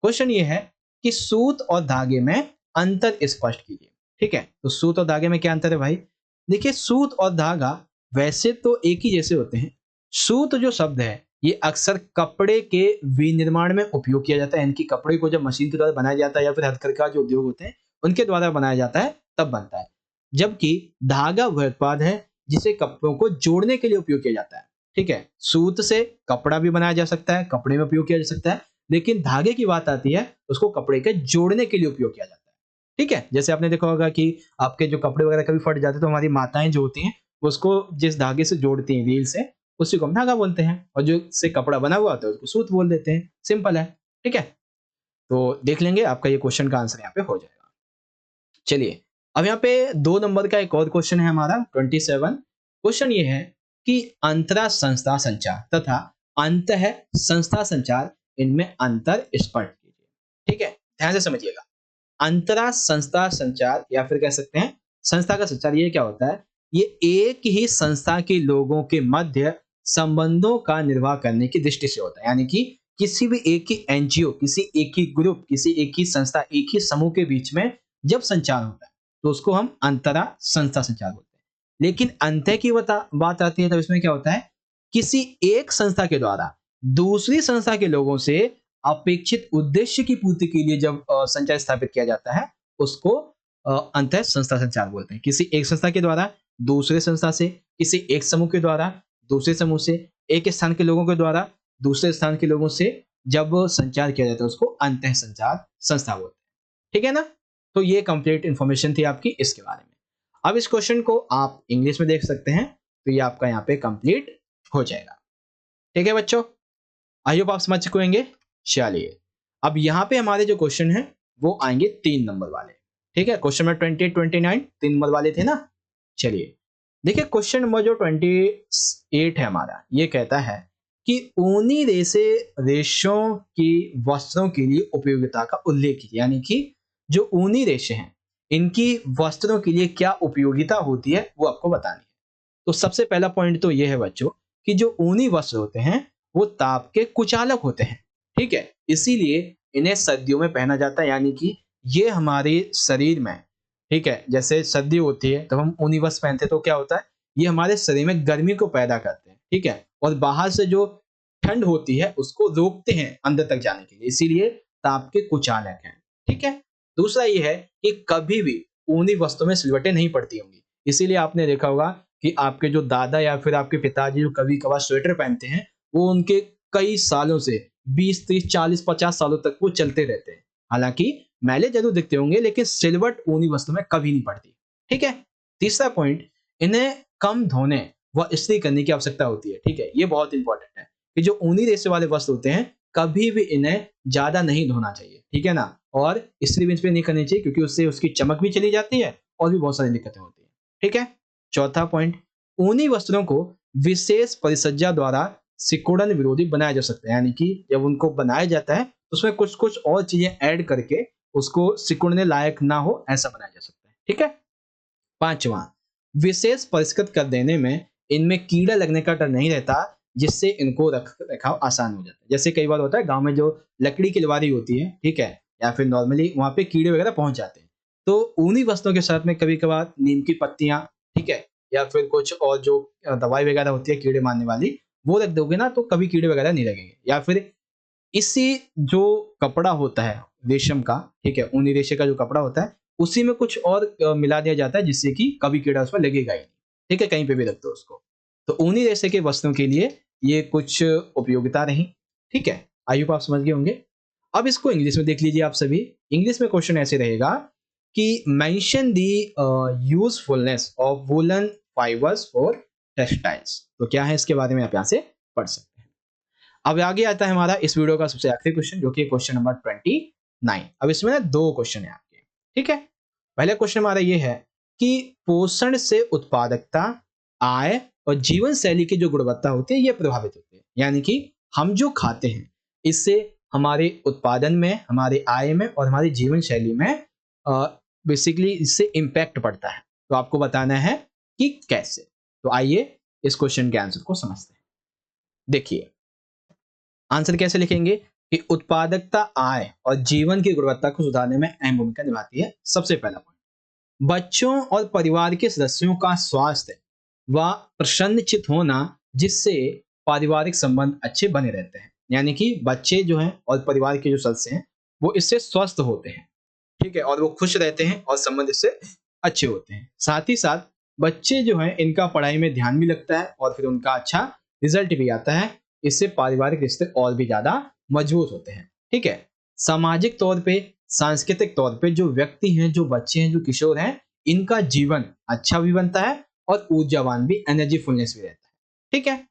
क्वेश्चन ये है कि सूत और धागे में अंतर स्पष्ट कीजिए। ठीक है, तो सूत और धागे में क्या अंतर है भाई? देखिए, सूत और धागा वैसे तो एक ही जैसे होते हैं। सूत जो शब्द है ये अक्सर कपड़े के विनिर्माण में उपयोग किया जाता है, यानी कि कपड़े को जब मशीन के द्वारा बनाया जाता है या फिर हथकरघा जो उद्योग होते हैं उनके द्वारा बनाया जाता है तब बनता है। जबकि धागा वह उत्पाद है जिसे कपड़ों को जोड़ने के लिए उपयोग किया जाता है। ठीक है, सूत से कपड़ा भी बनाया जा सकता है, कपड़े में उपयोग किया जा सकता है, लेकिन धागे की बात आती है उसको कपड़े के जोड़ने के लिए उपयोग किया जाता है। ठीक है, जैसे आपने देखा होगा कि आपके जो कपड़े वगैरह कभी फट जाते हैं तो हमारी माताएं जो होती हैं वो उसको जिस धागे से जोड़ती हैं, रील से, उसी को हम धागा बोलते हैं, और जो से कपड़ा बना हुआ होता है उसको सूत बोल देते हैं। सिंपल है। ठीक है, तो देख लेंगे, आपका ये क्वेश्चन का आंसर यहाँ पे हो जाएगा। चलिए, अब यहाँ पे 2 नंबर का एक और क्वेश्चन है हमारा 27। क्वेश्चन ये है कि अंतरा संस्था संचार तथा अंतः संस्था संचार, इनमें अंतर स्पष्ट कीजिए। ठीक है, ध्यान से समझिएगा। अंतरा संस्था संचार या फिर कह सकते हैं संस्था का संचार, ये क्या होता है? ये एक ही संस्था के लोगों के मध्य संबंधों का निर्वाह करने की दृष्टि से होता है। यानी कि किसी भी एक ही एनजीओ, किसी एक ही ग्रुप, किसी एक ही संस्था, एक ही समूह के बीच में जब संचार होता है तो उसको हम अंतरा संस्था संचार बोलते हैं। लेकिन अंतः की बात आती है तब इसमें क्या होता है? किसी एक संस्था के द्वारा दूसरी संस्था के लोगों से अपेक्षित उद्देश्य की पूर्ति के लिए जब संचार स्थापित किया जाता है उसको अंतः संस्था संचार बोलते हैं। किसी एक संस्था के द्वारा दूसरे संस्था से, किसी एक समूह के द्वारा दूसरे समूह से, एक स्थान के लोगों के द्वारा दूसरे स्थान के लोगों से जब संचार किया जाता है उसको अंतः संचार संस्था बोलते हैं। ठीक है ना? तो ये कंप्लीट इंफॉर्मेशन थी आपकी इसके बारे में। अब इस क्वेश्चन को आप इंग्लिश में देख सकते हैं, तो ये आपका यहाँ पे कंप्लीट हो जाएगा। ठीक है बच्चों, आई होप आप समझ चुके होंगे। चलिए, अब यहाँ पे हमारे जो क्वेश्चन है वो आएंगे 3 नंबर वाले। ठीक है, क्वेश्चन नंबर 28, 29 3 नंबर वाले थे ना। चलिए, देखिए क्वेश्चन नंबर जो 28 है हमारा, ये कहता है कि ऊनी रेशों की वस्त्रों के लिए उपयोगिता का उल्लेख कीजिए। यानी कि जो ऊनी रेशे हैं इनकी वस्त्रों के लिए क्या उपयोगिता होती है वो आपको बतानी है। तो सबसे पहला पॉइंट तो ये है बच्चों कि जो ऊनी वस्त्र होते हैं वो ताप के कुचालक होते हैं। ठीक है, इसीलिए इन्हें सर्दियों में पहना जाता है। यानी कि ये हमारे शरीर में, ठीक है, जैसे सर्दी होती है तब हम ऊनी वस्त्र पहनते हैं तो क्या होता है, ये हमारे शरीर में गर्मी को पैदा करते हैं। ठीक है, और बाहर से जो ठंड होती है उसको रोकते हैं अंदर तक जाने के लिए, इसीलिए ताप के कुचालक हैं। ठीक है, दूसरा ये है कि कभी भी ऊनी वस्त्रों में सिलवटें नहीं पड़ती होंगी। इसीलिए आपने देखा होगा कि आपके जो दादा या फिर आपके पिताजी जो कभी कभार स्वेटर पहनते हैं वो उनके कई सालों से 20, 30, 40, 50 सालों तक वो चलते रहते हैं। हालांकि मैले जरूर दिखते होंगे लेकिन सिलवट ऊनी वस्त्रों में कभी नहीं पड़ती। ठीक है। तीसरा पॉइंट, इन्हें कम धोने व इस्त्री करने की आवश्यकता होती है। ठीक है, ये बहुत इंपॉर्टेंट है कि जो ऊनी रेशे वाले वस्त्र होते हैं कभी भी इन्हें ज्यादा नहीं धोना चाहिए, ठीक है ना, और इस्त्री बेंच पे नहीं करनी चाहिए क्योंकि उससे उसकी चमक भी चली जाती है और भी बहुत सारी दिक्कतें होती है। ठीक है। चौथा पॉइंट, ऊनी वस्त्रों को विशेष परिसज्जा द्वारा सिकुड़न विरोधी बनाया जा सकता है, यानी कि जब उनको बनाया जाता है तो उसमें कुछ कुछ और चीजें ऐड करके उसको सिकुड़ने लायक ना हो ऐसा बनाया जा सकता है। ठीक है। पांचवा, विशेष परिष्कृत कर देने में इनमें कीड़ा लगने का डर नहीं रहता, जिससे इनको रख रखाव आसान हो जाता है। जैसे कई बार होता है गांव में जो लकड़ी की अलमारी होती है, ठीक है, या फिर नॉर्मली वहां पे कीड़े वगैरह पहुंच जाते हैं, तो ऊनी वस्तुओं के साथ में कभी कभार नीम की पत्तियां, ठीक है, या फिर कुछ और जो दवाई वगैरह होती है कीड़े मारने वाली, वो रख दोगे ना तो कभी कीड़े वगैरह नहीं लगेंगे। या फिर इसी जो कपड़ा होता है रेशम का, ठीक है, ऊनी रेशे का जो कपड़ा होता है उसी में कुछ और मिला दिया जाता है जिससे कि कभी कीड़ा उसमें लगेगा ही नहीं। ठीक है, कहीं पे भी रख दो उसको। तो ऊनी रेशे के वस्त्रों के लिए ये कुछ उपयोगिता रही। ठीक है, आई होप आप समझ गए होंगे। अब इसको इंग्लिश में देख लीजिए आप सभी। इंग्लिश में क्वेश्चन ऐसे रहेगा कि mention the usefulness of woollen fibres for textiles. तो क्या है इसके बारे में आप यहाँ से पढ़ सकते हैं। अब आगे आता है हमारा इस वीडियो का सबसे आखिरी क्वेश्चन, जो कि क्वेश्चन नंबर 29। अब इसमें ना दो क्वेश्चन है आपके। ठीक है, पहला क्वेश्चन हमारा ये है कि पोषण से उत्पादकता, आय और जीवन शैली की जो गुणवत्ता होती है ये प्रभावित होती है। यानी कि हम जो खाते हैं इससे हमारे उत्पादन में, हमारे आय में और हमारी जीवन शैली में बेसिकली इससे इम्पैक्ट पड़ता है। तो आपको बताना है कि कैसे। तो आइए इस क्वेश्चन के आंसर को समझते हैं। देखिए आंसर कैसे लिखेंगे कि उत्पादकता, आय और जीवन की गुणवत्ता को सुधारने में अहम भूमिका निभाती है। सबसे पहला पॉइंट, बच्चों और परिवार के सदस्यों का स्वास्थ्य व प्रसन्नचित होना, जिससे पारिवारिक संबंध अच्छे बने रहते हैं। यानी कि बच्चे जो हैं और परिवार के जो सदस्य हैं वो इससे स्वस्थ होते हैं, ठीक है, और वो खुश रहते हैं और संबंध इससे अच्छे होते हैं। साथ ही साथ बच्चे जो हैं इनका पढ़ाई में ध्यान भी लगता है और फिर उनका अच्छा रिजल्ट भी आता है। इससे पारिवारिक रिश्ते और भी ज्यादा मजबूत होते हैं। ठीक है, सामाजिक तौर पे, सांस्कृतिक तौर पे जो व्यक्ति हैं, जो बच्चे हैं, जो किशोर हैं, इनका जीवन अच्छा भी बनता है और ऊर्जावान भी, एनर्जीफुलनेस भी रहता है। ठीक है,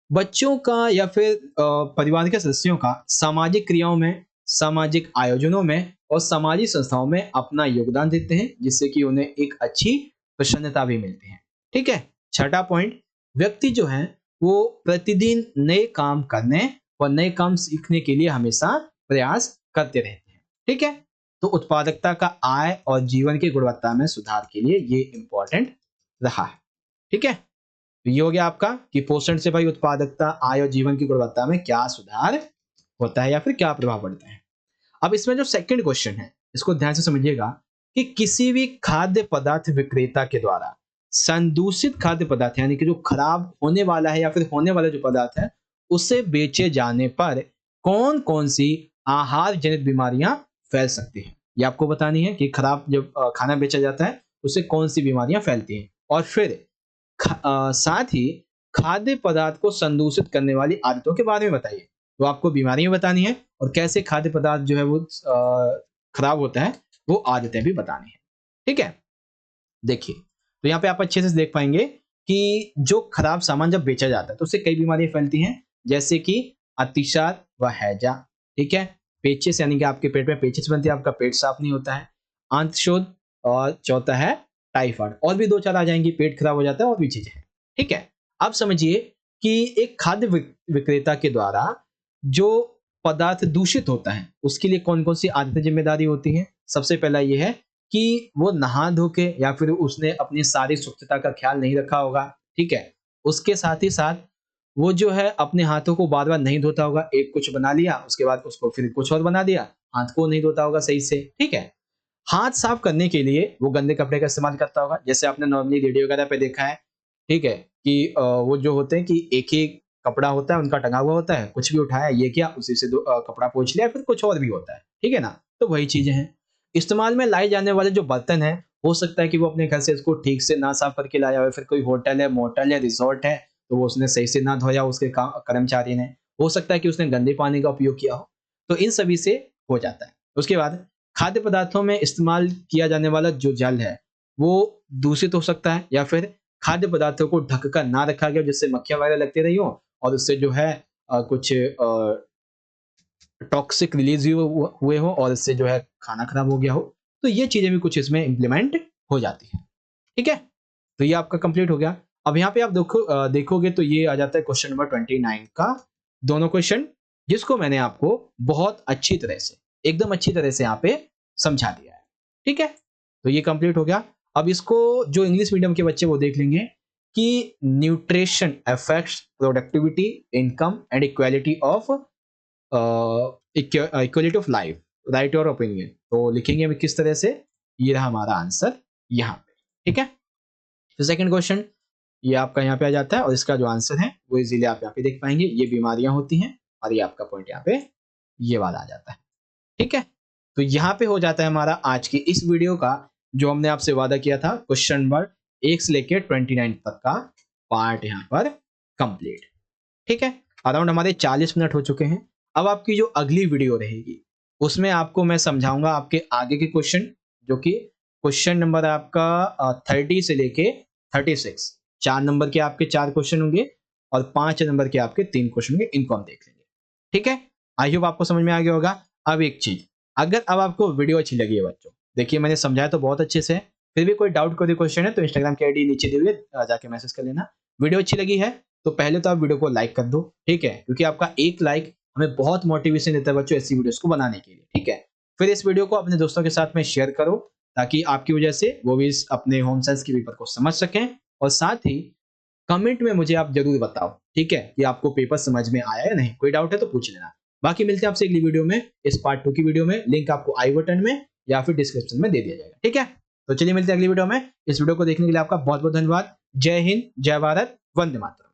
बच्चों का या फिर परिवार के सदस्यों का सामाजिक क्रियाओं में, सामाजिक आयोजनों में और सामाजिक संस्थाओं में अपना योगदान देते हैं, जिससे कि उन्हें एक अच्छी प्रसन्नता भी मिलती है। ठीक है, छठा पॉइंट, व्यक्ति जो है वो प्रतिदिन नए काम करने और नए काम सीखने के लिए हमेशा प्रयास करते रहते हैं। ठीक है, तो उत्पादकता का आय और जीवन की गुणवत्ता में सुधार के लिए ये इंपॉर्टेंट रहा है। ठीक है, तो ये हो गया आपका कि पोषण से भाई उत्पादकता, आय और जीवन की गुणवत्ता में क्या सुधार होता है या फिर क्या प्रभाव पड़ता है। अब इसमें जो सेकंड क्वेश्चन है इसको ध्यान से समझिएगा कि किसी भी खाद्य पदार्थ विक्रेता के द्वारा संदूषित खाद्य पदार्थ, यानी कि जो खराब होने वाला है या फिर होने वाला जो पदार्थ है, उसे बेचे जाने पर कौन कौन सी आहार जनित बीमारियां फैल सकती हैं। ये आपको बतानी है कि खराब जब खाना बेचा जाता है उससे कौन सी बीमारियां फैलती हैं। और फिर साथ ही खाद्य पदार्थ को संदूषित करने वाली आदतों के बारे में बताइए। तो आपको बीमारियां बतानी है और कैसे खाद्य पदार्थ जो है वो खराब होता है वो आदतें भी बतानी है। ठीक है, देखिए तो यहाँ पे आप अच्छे से देख पाएंगे कि जो खराब सामान जब बेचा जाता है तो उससे कई बीमारियां फैलती हैं, जैसे कि अतिसार व हैजा। ठीक है, पेचिस, यानी कि आपके पेट में पेचिस बनती है, आपका पेट साफ नहीं होता है। आंतशोथ, और चौथा है टाइफाइड। और भी दो चार आ जाएंगी, पेट खराब हो जाता है और भी चीजें हैं। ठीक है, आप समझिए कि एक खाद्य विक्रेता के द्वारा जो पदार्थ दूषित होता है उसके लिए कौन कौन सी आदतें जिम्मेदारी होती हैं। सबसे पहला ये है कि वो नहा धो के या फिर उसने अपनी सारी स्वच्छता का ख्याल नहीं रखा होगा। ठीक है, उसके साथ ही साथ वो जो है अपने हाथों को बार बार नहीं धोता होगा। एक कुछ बना लिया उसके बाद उसको फिर कुछ और बना दिया, हाथ को नहीं धोता होगा सही से। ठीक है, हाथ साफ करने के लिए वो गंदे कपड़े का इस्तेमाल करता होगा, जैसे आपने नॉर्मली रेडियो वगैरह पे देखा है। ठीक है, कि वो जो होते हैं कि एक ही कपड़ा होता है उनका टंगा हुआ होता है, कुछ भी उठाया ये किया उसी से कपड़ा पोंछ लिया, फिर कुछ और भी होता है। ठीक है ना, तो वही चीजें हैं। इस्तेमाल में लाए जाने वाले जो बर्तन हैं, हो सकता है कि वो अपने घर से इसको ठीक से ना साफ करके लाया हो, फिर कोई होटल है, मोटल है, रिसोर्ट है, तो वो उसने सही से ना धोया उसके कर्मचारी ने। हो सकता है कि उसने गंदे पानी का उपयोग किया हो, तो इन सभी से हो जाता है। उसके बाद खाद्य पदार्थों में इस्तेमाल किया जाने वाला जो जल है वो दूषित हो सकता है या फिर खाद्य पदार्थों को ढक कर ना रखा गया जिससे मक्खियां वगैरह लगती रही हो और उससे जो है कुछ टॉक्सिक रिलीज हुए हो और इससे जो है खाना खराब हो गया हो। तो ये चीजें भी कुछ इसमें इम्प्लीमेंट हो जाती है। ठीक है, तो ये आपका कंप्लीट हो गया। अब यहाँ पे आप देखोगे तो ये आ जाता है क्वेश्चन नंबर 29 का दोनों क्वेश्चन, जिसको मैंने आपको बहुत अच्छी तरह से, एकदम अच्छी तरह से यहाँ पे समझा दिया है। ठीक है, तो ये कंप्लीट हो गया। अब इसको जो इंग्लिश मीडियम के बच्चे वो देख लेंगे कि nutrition affects productivity, income and equality of equality of life, right your opinion. तो लिखेंगे हम किस तरह से, ये रहा हमारा आंसर यहाँ पे। ठीक है, फिर सेकंड क्वेश्चन ये आपका यहाँ पे आ जाता है और इसका जो आंसर है वो इजीली आप यहाँ पे देख पाएंगे, ये बीमारियां होती हैं और ये आपका पॉइंट यहाँ पे ये वाला आ जाता है। ठीक है, तो यहाँ पे हो जाता है हमारा आज की इस वीडियो का जो हमने आपसे वादा किया था क्वेश्चन नंबर 1 से लेकर 29 तक का पार्ट यहाँ पर कंप्लीट। ठीक है, अराउंड हमारे 40 मिनट हो चुके हैं। अब आपकी जो अगली वीडियो रहेगी उसमें आपको मैं समझाऊंगा आपके आगे के क्वेश्चन, जो कि क्वेश्चन नंबर आपका 30 से लेके 36, 4 नंबर के आपके 4 क्वेश्चन होंगे और 5 नंबर के आपके 3 क्वेश्चन होंगे, इनको हम देख लेंगे। ठीक है, आई होप आपको समझ में आ गया होगा। अब एक चीज, अगर अब आपको वीडियो अच्छी लगी है बच्चों, देखिए मैंने समझाया तो बहुत अच्छे से, फिर भी कोई डाउट कोई क्वेश्चन है तो इंस्टाग्राम की आईडी नीचे दी हुई है, जाके मैसेज कर लेना। वीडियो अच्छी लगी है तो पहले तो आप वीडियो को लाइक कर दो। ठीक है, क्योंकि आपका एक लाइक हमें बहुत मोटिवेशन देता है बच्चों ऐसी वीडियोस को बनाने के लिए। ठीक है, फिर इस वीडियो को अपने दोस्तों के साथ में शेयर करो ताकि आपकी वजह से वो भी अपने होम साइंस के पेपर को समझ सकें, और साथ ही कमेंट में मुझे आप जरूर बताओ, ठीक है, कि आपको पेपर समझ में आया या नहीं। कोई डाउट है तो पूछ लेना। बाकी मिलते हैं आपसे अगली वीडियो में, इस पार्ट 2 की वीडियो में। लिंक आपको आई बटन में या फिर डिस्क्रिप्शन में दे दिया जाएगा। ठीक है, तो चलिए मिलते हैं अगली वीडियो में। इस वीडियो को देखने के लिए आपका बहुत बहुत धन्यवाद। जय हिंद, जय भारत, वंदे मातरम।